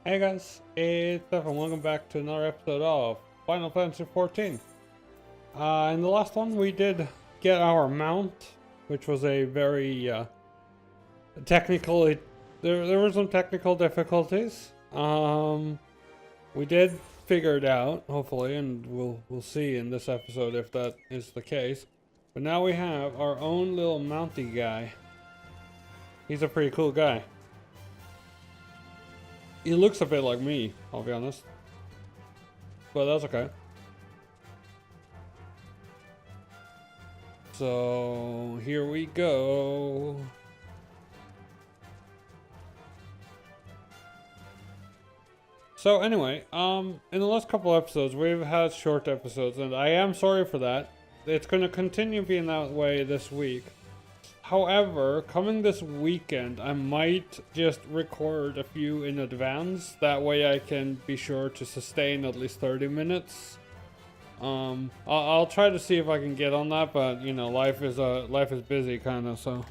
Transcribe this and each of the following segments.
Hey guys, it's Stefan. Welcome back to another episode of Final Fantasy XIV. In the last one, we did get our mount, which was a very technical. There were some technical difficulties. We did figure it out, hopefully, and we'll see in this episode if that is the case. But now we have our own little mounty guy. He's a pretty cool guy. He looks a bit like me, I'll be honest. But that's okay. So, here we go. So anyway, in the last couple episodes, we've had short episodes, and I am sorry for that. It's going to continue being that way this week. However, coming this weekend, I might just record a few in advance. That way I can be sure to sustain at least 30 minutes. I'll try to see if I can get on that, but you know, life is busy kind of, so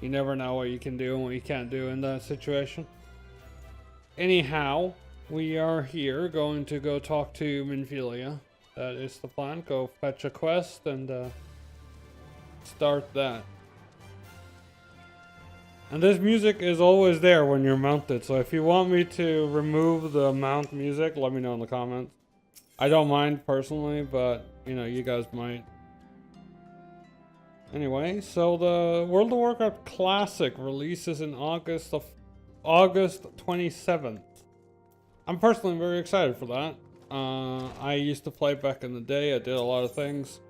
you never know what you can do and what you can't do in that situation. Anyhow, we are here going to go talk to Minfilia. That is the plan. Go fetch a quest and start that. And this music is always there when you're mounted, so if you want me to remove the mount music, let me know in the comments. I don't mind personally, but you know, you guys might. Anyway, so the World of Warcraft Classic releases in August 27th. I'm personally very excited for that. I used to play back in the day. I did a lot of things.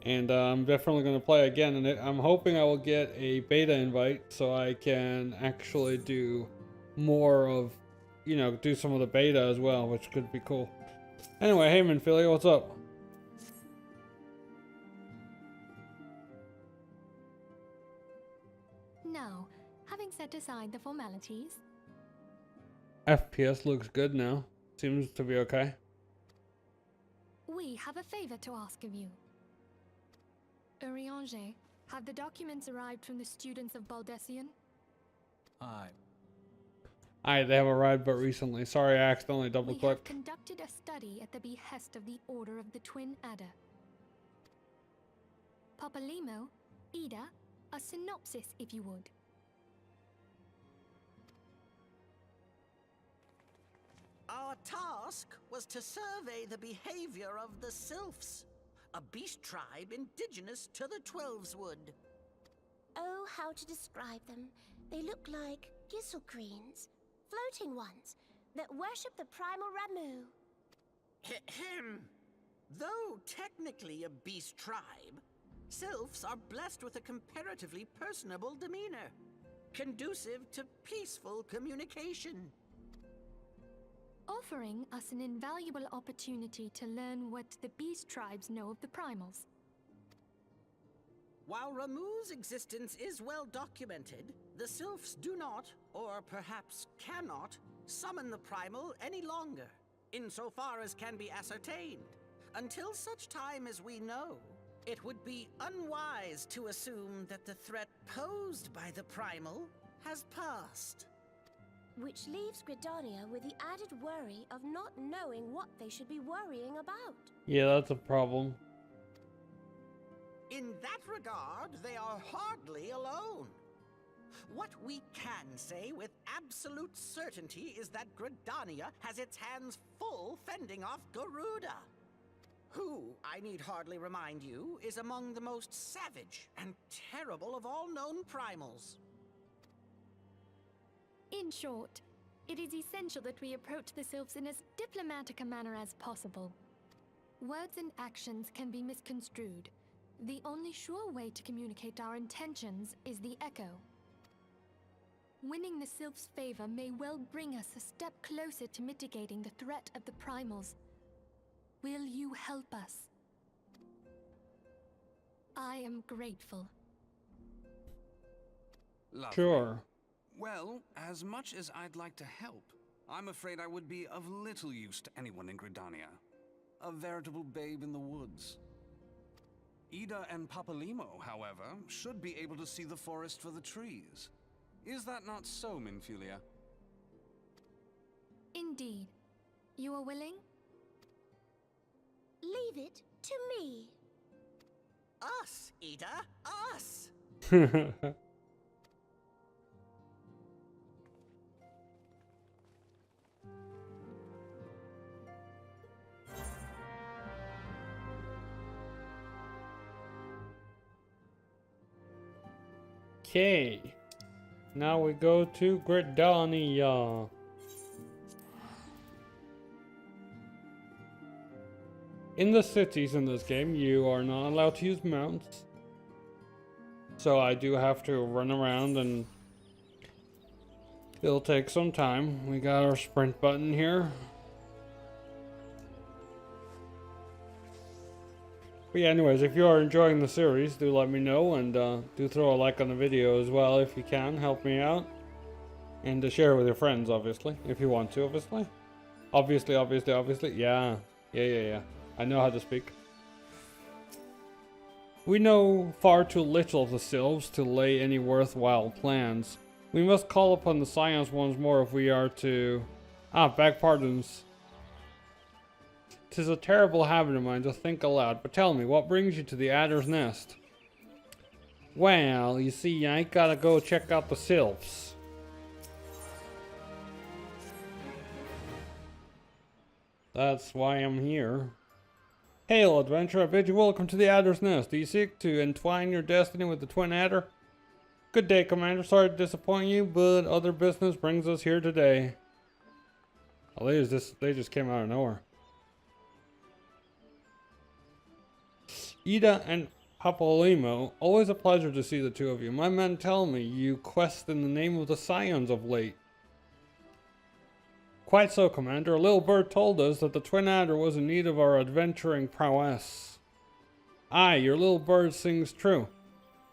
And I'm definitely going to play again, and I'm hoping I will get a beta invite so I can actually do more of, you know, do some of the beta as well, which could be cool. Anyway, hey Minfilia, what's up? Now, having set aside the formalities, FPS looks good now. Seems to be okay. we have a favor to ask of you. Eorzea, have the documents arrived from the students of Baldessian? Aye. Aye, they have arrived but recently. Sorry, I accidentally We have double-clicked. conducted a study at the behest of the Order of the Twin Adder. Papalimo, Ida, a synopsis if you would. Our task was to survey the behavior of the Sylphs, a beast tribe indigenous to the Twelveswood. Oh, how to describe them. They look like gisselcreens, floating ones, that worship the primal Ramu. Ahem. Though technically a beast tribe, Sylphs are blessed with a comparatively personable demeanor, conducive to peaceful communication. Offering us an invaluable opportunity to learn what the beast tribes know of the primals. While Ramu's existence is well documented, the Sylphs do not, or perhaps cannot, summon the primal any longer, insofar as can be ascertained. Until such time as we know, it would be unwise to assume that the threat posed by the primal has passed. Which leaves Gridania with the added worry of not knowing what they should be worrying about. Yeah, that's a problem. In that regard, they are hardly alone. What we can say with absolute certainty is that Gridania has its hands full fending off Garuda, who, I need hardly remind you, is among the most savage and terrible of all known primals. In short, it is essential that we approach the Sylphs in as diplomatic a manner as possible. Words and actions can be misconstrued. The only sure way to communicate our intentions is the echo. Winning the Sylphs' favor may well bring us a step closer to mitigating the threat of the primals. Will you help us? I am grateful. Lovely. Sure. Well, as much as I'd like to help, I'm afraid I would be of little use to anyone in Gridania. A veritable babe in the woods. Ida and Papalimo, however, should be able to see the forest for the trees. Is that not so, Minfilia? Indeed. You are willing? Leave it to me. Us, Ida, us! Okay. Now we go to Gridania. In the cities in this game, you are not allowed to use mounts. So I do have to run around and it'll take some time. We got our sprint button here. But yeah, anyways, if you are enjoying the series, do let me know, and do throw a like on the video as well if you can, help me out. And to share with your friends, obviously, if you want to, obviously. Obviously, yeah. I know how to speak. We know far too little of the Sylphs to lay any worthwhile plans. We must call upon the Scions once more if we are to... beg pardons. 'Tis a terrible habit of mine to think aloud, but tell me, what brings you to the Adder's Nest? Well, you see, I gotta go check out the Sylphs. That's why I'm here. Hail, adventurer, I bid you welcome to the Adder's Nest. Do you seek to entwine your destiny with the Twin Adder? Good day, Commander. Sorry to disappoint you, but other business brings us here today. Oh, they just came out of nowhere. Ida and Papalymo, always a pleasure to see the two of you. My men tell me you quest in the name of the Scions of late. Quite so, Commander. A little bird told us that the Twin Adder was in need of our adventuring prowess. Aye, your little bird sings true.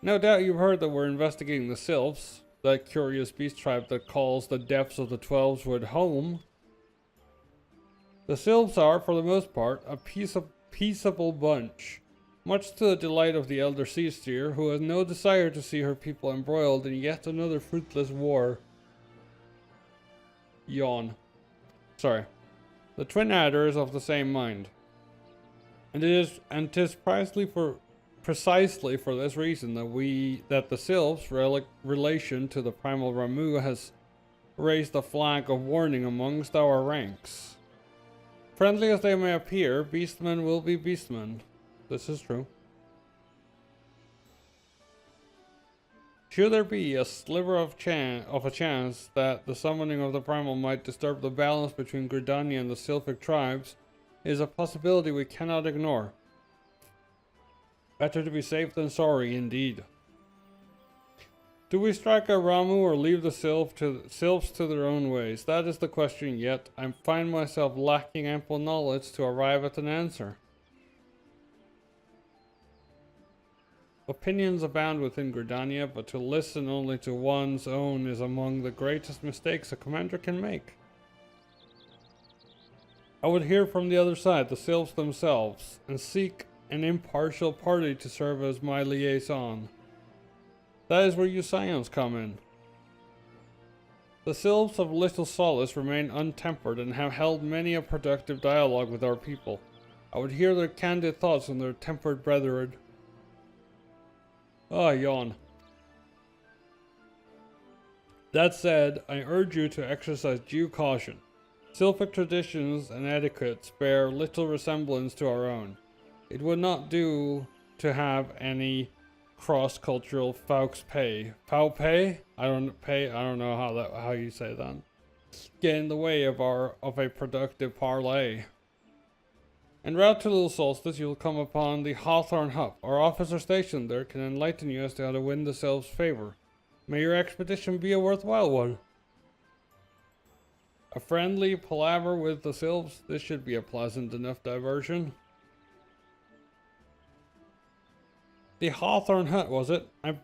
No doubt you've heard that we're investigating the Sylphs, that curious beast tribe that calls the depths of the 12's home. The Sylphs are, for the most part, a peaceable bunch. Much to the delight of the elder sea steer, who has no desire to see her people embroiled in yet another fruitless war. Yawn. Sorry. The Twin Adder is of the same mind. And it is precisely for this reason that the Sylphs' relation to the primal Ramu has raised a flag of warning amongst our ranks. Friendly as they may appear, beastmen will be beastmen. This is true. Should there be a sliver of a chance that the summoning of the primal might disturb the balance between Gridania and the Sylphic tribes, is a possibility we cannot ignore. Better to be safe than sorry, indeed. Do we strike a Ramu or leave the Sylphs to their own ways? That is the question, yet I find myself lacking ample knowledge to arrive at an answer. Opinions abound within Gridania, but to listen only to one's own is among the greatest mistakes a commander can make. I would hear from the other side, the Sylphs themselves, and seek an impartial party to serve as my liaison. That is where you Scions come in. The Sylphs of Little Solace remain untempered and have held many a productive dialogue with our people. I would hear their candid thoughts on their tempered brethren. Yawn. That said, I urge you to exercise due caution. Sylphic traditions and etiquettes bear little resemblance to our own. It would not do to have any cross-cultural foul play? I don't know how you say that. Get in the way of a productive parley. En route to Little Solstice, you'll come upon the Hawthorn Hut. Our officer stationed there can enlighten you as to how to win the Sylphs' favor. May your expedition be a worthwhile one. A friendly palaver with the Sylphs? This should be a pleasant enough diversion. The Hawthorn Hut, was it? I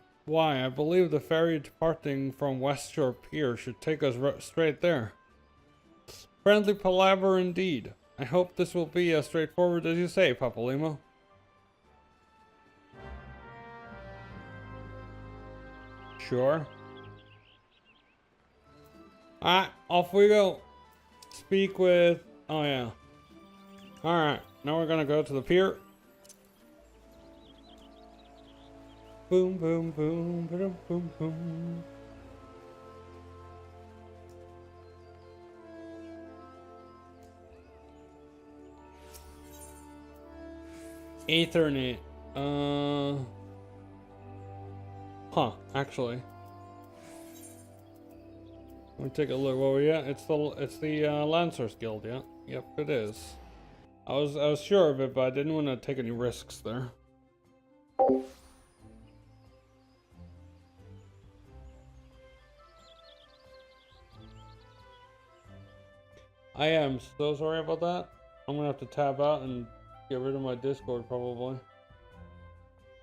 believe the ferry departing from West Shore Pier should take us straight there. Friendly palaver indeed. I hope this will be as straightforward as you say, Papalymo. Sure. Off we go. speak with... Oh, yeah. Alright, now we're gonna go to the pier. Boom, boom, boom, boom, boom, boom. Ethernet. Actually. Let me take a look. Where we at? It's the Lancers Guild, yeah. Yep, it is. I was sure of it, but I didn't want to take any risks there. I am so sorry about that. I'm gonna have to tab out and get rid of my Discord probably.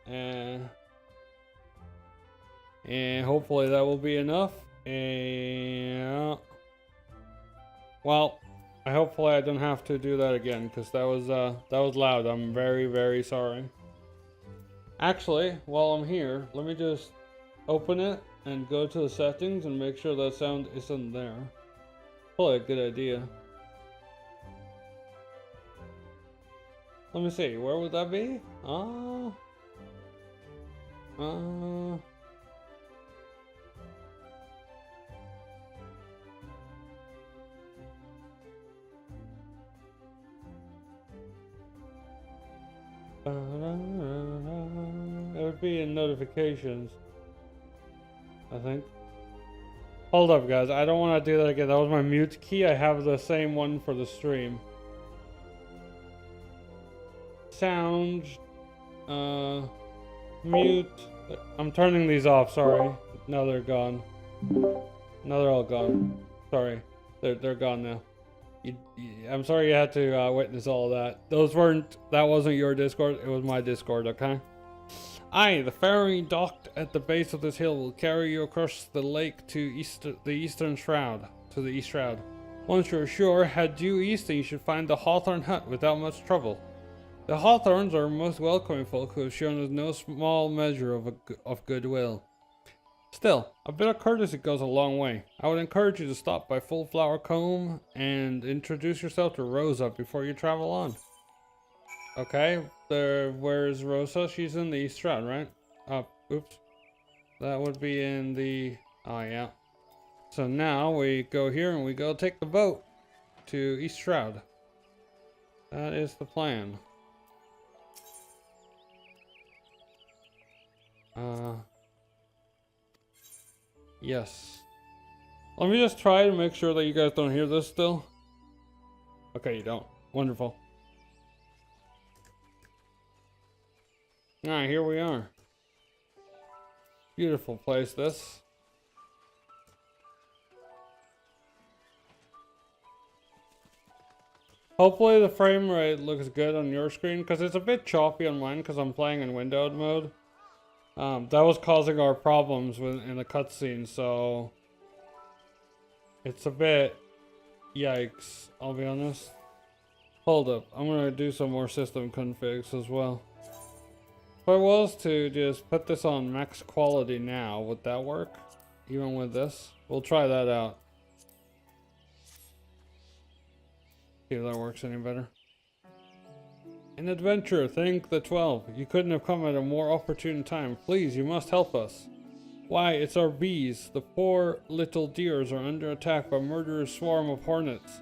And hopefully that will be enough. And well, hopefully I don't have to do that again, because that was loud. I'm very, very sorry. Actually, while I'm here, let me just open it and go to the settings and make sure that sound isn't there. Probably a good idea. Let me see, where would that be? It would be in notifications, I think. Hold up, guys. I don't want to do that again. That was my mute key. I have the same one for the stream. Sound, mute. I'm turning these off. Sorry. No, they're gone. No, they're all gone. Sorry, they're gone now. I'm sorry you had to witness all of that. That wasn't your Discord. It was my Discord. Okay. The ferry docked at the base of this hill will carry you across the lake to the East Shroud. Once you're ashore, head due east and you should find the Hawthorn hut without much trouble. The Hawthorns are most welcoming folk who have shown us no small measure of goodwill. Still, a bit of courtesy goes a long way. I would encourage you to stop by Full Flower Combe and introduce yourself to Rosa before you travel on. Okay, where's Rosa? She's in the East Shroud, right? Oops. That would be in the... Oh, yeah. So now we go here and we go take the boat to East Shroud. That is the plan. Yes. Let me just try to make sure that you guys don't hear this still. Okay, you don't. Wonderful. Alright, here we are. Beautiful place, this. Hopefully the frame rate looks good on your screen, because it's a bit choppy on mine because I'm playing in windowed mode. That was causing our problems in the cutscene, so it's a bit yikes, I'll be honest. Hold up, I'm gonna do some more system configs as well. If I was to just put this on max quality now, would that work? Even with this? We'll try that out. See if that works any better. An adventure, thank the 12. You couldn't have come at a more opportune time. Please, you must help us. Why, it's our bees. The poor little dears are under attack by a murderous swarm of hornets.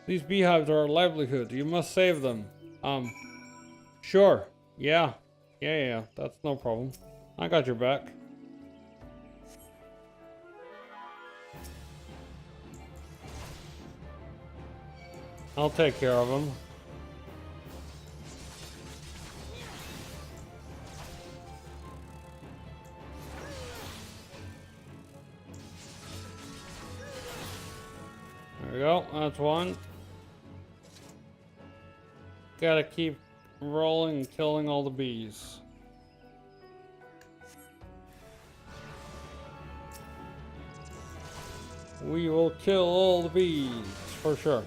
These beehives are our livelihood. You must save them. Sure. Yeah, that's no problem. I got your back. I'll take care of them. There we go, that's one. Gotta keep rolling and killing all the bees. We will kill all the bees, for sure.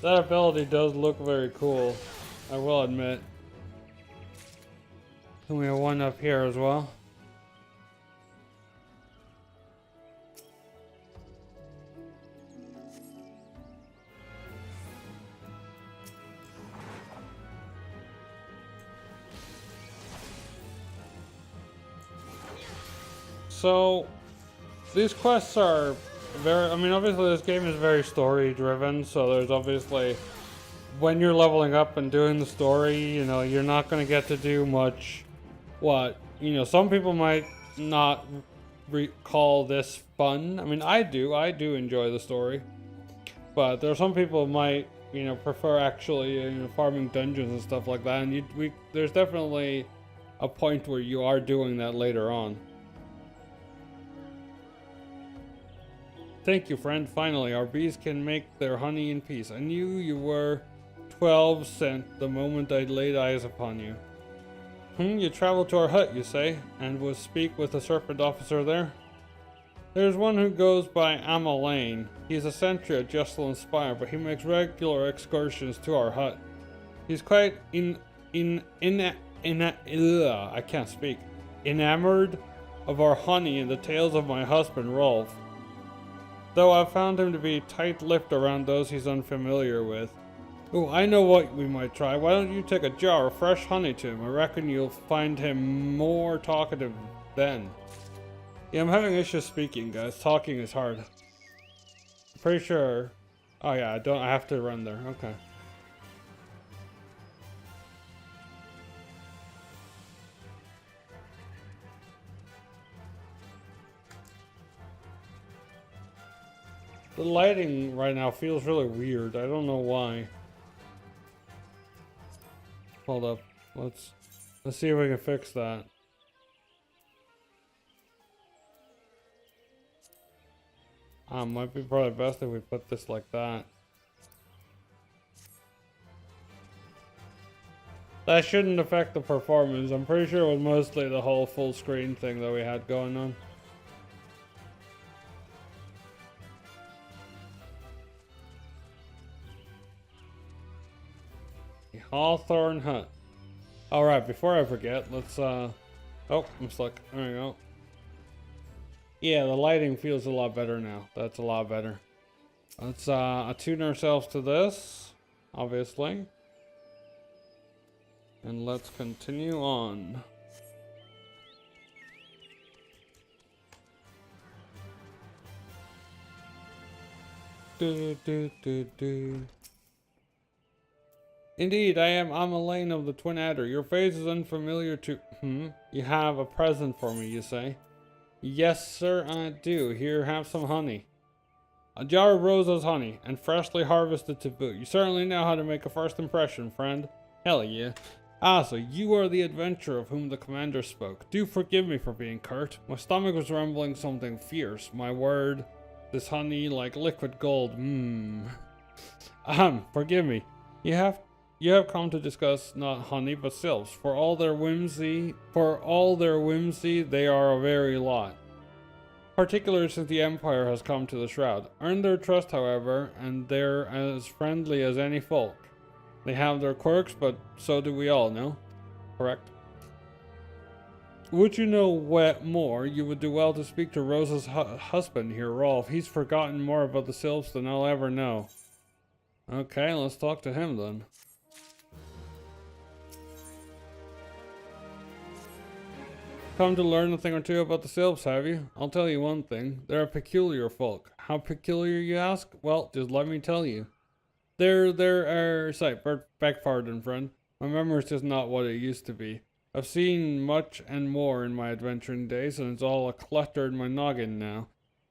That ability does look very cool, I will admit. And we have one up here as well. so these quests are very, I mean, obviously this game is very story driven, so there's obviously, when you're leveling up and doing the story, you know, you're not going to get to do much. Some people might not call this fun. I mean, I do enjoy the story, but there are some people who might, prefer actually, farming dungeons and stuff like that, and there's definitely a point where you are doing that later on. Thank you, friend. Finally, our bees can make their honey in peace. I knew you were 12 cent the moment I laid eyes upon you. You traveled to our hut, you say, and will speak with the serpent officer there? There's one who goes by Amalane. He's a sentry at Jesselyn Spire, but he makes regular excursions to our hut. He's quite I can't speak. Enamored of our honey and the tales of my husband, Rolf. Though I've found him to be tight-lipped around those he's unfamiliar with. Oh, I know what we might try. Why don't you take a jar of fresh honey to him? I reckon you'll find him more talkative then. Yeah, I'm having issues speaking, guys. Talking is hard. Pretty sure. Oh yeah, I have to run there. Okay. The lighting right now feels really weird. I don't know why. Hold up. Let's see if we can fix that. Might be probably best if we put this like that. That shouldn't affect the performance. I'm pretty sure it was mostly the whole full screen thing that we had going on. Hawthorne Hut. Alright, before I forget, let's oh, I'm stuck. There we go. Yeah, the lighting feels a lot better now. That's a lot better. Let's attune ourselves to this, obviously. And let's continue on. Indeed, I am Amalane of the Twin Adder. Your face is unfamiliar to... You have a present for me, you say? Yes, sir, I do. Here, have some honey. A jar of Rosa's honey, and freshly harvested to boot. You certainly know how to make a first impression, friend. Hell yeah. Ah, so you are the adventurer of whom the commander spoke. Do forgive me for being curt. My stomach was rumbling something fierce. My word, this honey like liquid gold. Forgive me. You have come to discuss not honey but sylphs. For all their whimsy, they are a very lot. Particularly since the Empire has come to the Shroud. Earn their trust, however, and they're as friendly as any folk. They have their quirks, but so do we all, no? Correct? Would you know more, you would do well to speak to Rosa's husband here, Rolf. He's forgotten more about the Sylphs than I'll ever know. Okay, let's talk to him then. Come to learn a thing or two about the Sylphs, have you? I'll tell you one thing. They're a peculiar folk. How peculiar, you ask? Well, just let me tell you. Beg pardon, friend. My memory's just not what it used to be. I've seen much and more in my adventuring days, and it's all a clutter in my noggin now.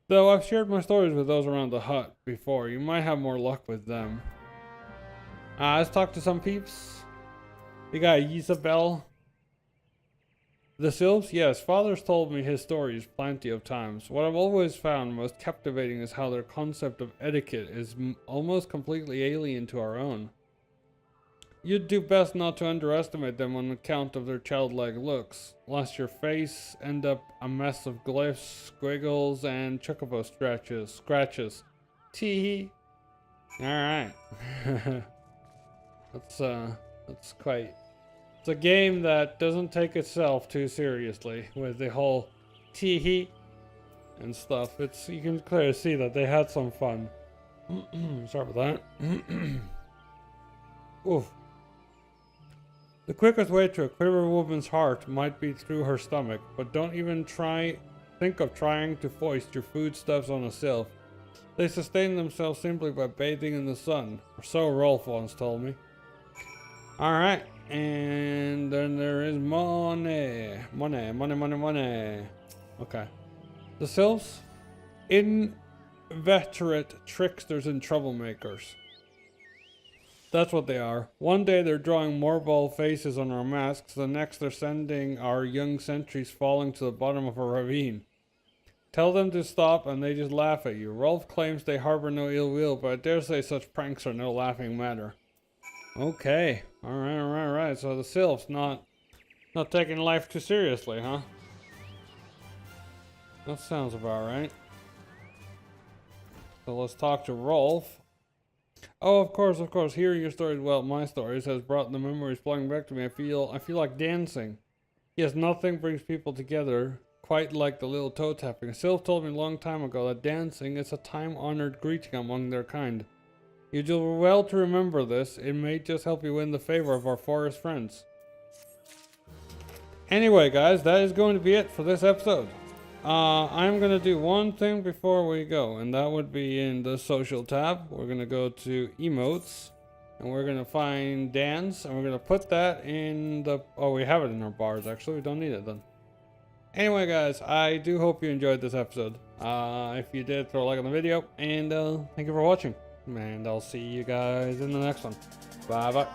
Though I've shared my stories with those around the hut before. You might have more luck with them. Let's talk to some peeps. You got Isabel. The Sylphs? Yes, father's told me his stories plenty of times. What I've always found most captivating is how their concept of etiquette is almost completely alien to our own. You'd do best not to underestimate them on account of their childlike looks, lest your face end up a mess of glyphs, squiggles, and chocobo scratches. Tee. Alright. That's quite... It's a game that doesn't take itself too seriously with the whole tee and stuff. You can clearly see that they had some fun. Sorry about that. Oof. The quickest way to a quiver woman's heart might be through her stomach, but don't even try think of trying to foist your foodstuffs on a sylph. They sustain themselves simply by bathing in the sun, or so Rolf once told me. Alright, and then there is money. Money. Okay. The sylphs? Inveterate tricksters and troublemakers. That's what they are. One day they're drawing more bald faces on our masks, the next they're sending our young sentries falling to the bottom of a ravine. Tell them to stop and they just laugh at you. Rolf claims they harbor no ill will, but I dare say such pranks are no laughing matter. Okay. Alright. So the sylphs not taking life too seriously, huh? That sounds about right. So let's talk to Rolf. Oh, of course. Hearing your stories, well, my stories, has brought the memories flowing back to me. I feel like dancing. Yes, nothing brings people together quite like the little toe tapping. A sylph told me a long time ago that dancing is a time-honored greeting among their kind. You do well to remember this. It may just help you win the favor of our forest friends. Anyway, guys, that is going to be it for this episode. I'm gonna do one thing before we go, and that would be in the social tab. We're gonna go to emotes, and we're gonna find dance, and we're gonna put that in the... Oh, we have it in our bars, actually. We don't need it then. Anyway, guys, I do hope you enjoyed this episode. If you did, throw a like on the video, and thank you for watching. And I'll see you guys in the next one. Bye-bye.